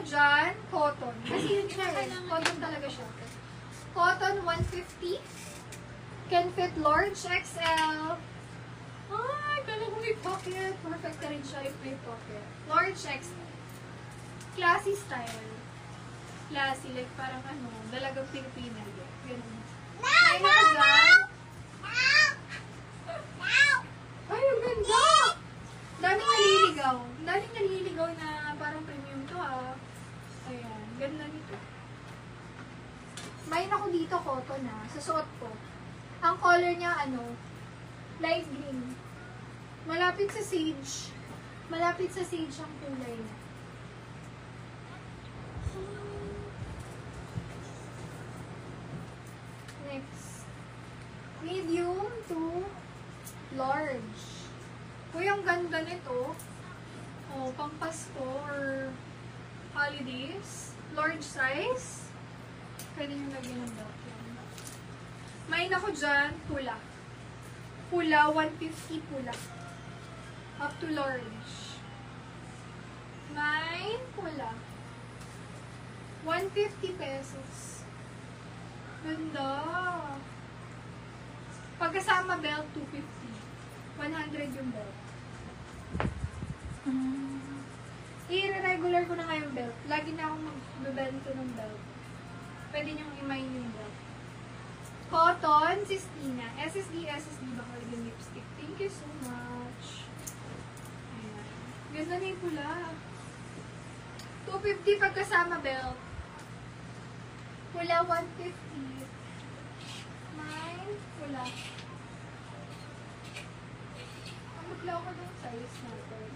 dyan, cotton. Kasi yun siya eh. Cotton talaga siya. Cotton, 150. Can fit large XL. Ay, kala ko may pocket. Perfect na rin siya if may pocket. Large XL. Classy style. Classy, like parang ano, dalagang Pilipina. Ganun. Ay, na dyan. Ay, ang ganda! Daming naliligaw. Daming naliligaw na parang premium to ha. Ayan, ganda nito. Mayroon ako dito cotton ha, sa suot ko. Ang color niya ano, light green. Malapit sa sage. Malapit sa sage ang kulay niya. Next. Medium to large. Uy, ang ganda nito. Oh, pang Pasko or holidays. Large size. Pwede nyo lagyan ng belt yan. Main ako dyan, pula. Pula, 150 pula. Up to large. Main pula. 150 pesos. Ganda. Pagkasama belt, 250. 100 yung belt. I-regular ko na nga yung belt. Lagi na akong magbebento ng belt. Pwede niyong i-mine yung belt. Cotton, Sistina. SSD ba ko yung lipstick? Thank you so much. Ayan. Ganda na yung pula. 250 pagkasama belt. Pula, 150. Mine, pula. Maglaw ko ng size natin.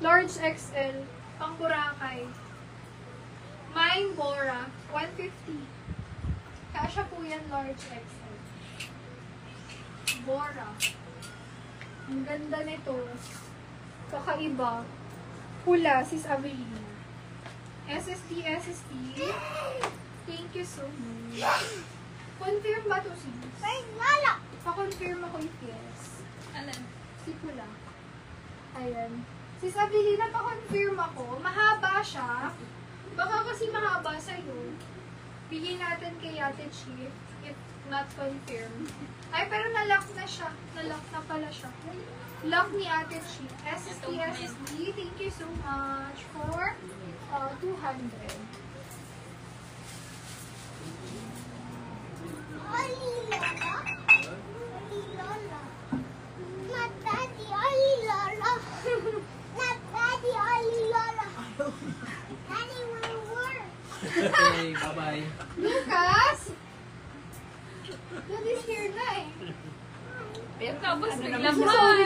Large XL. Pang Boracay. Mine, Bora. 150. Kasha po yan, large XL. Bora. Ang ganda nito. Kakaiba. Pula, Sis Avelina. SSD. Thank you so much. Confirm ba to, sis? Ay, lala! Pa-confirm ako yung yes. Alam? Si Pula. Ayan. Sis Avelina, pa-confirm ako. Mahaba siya. Baka kasi mahaba sa'yo. Bigyan natin kay Ate Chief if not confirmed. Ay, pero nalock na siya. Nalock na pala siya. Lock ni Ate Chief. SSD. Thank you so much for 200. Ali Lola. Not Daddy, Ali Lola. Not Daddy, Ali Lola. Daddy will work. Okay, bye-bye. Lucas! Daddy's here na eh. Pero tapos Ano biglang naman?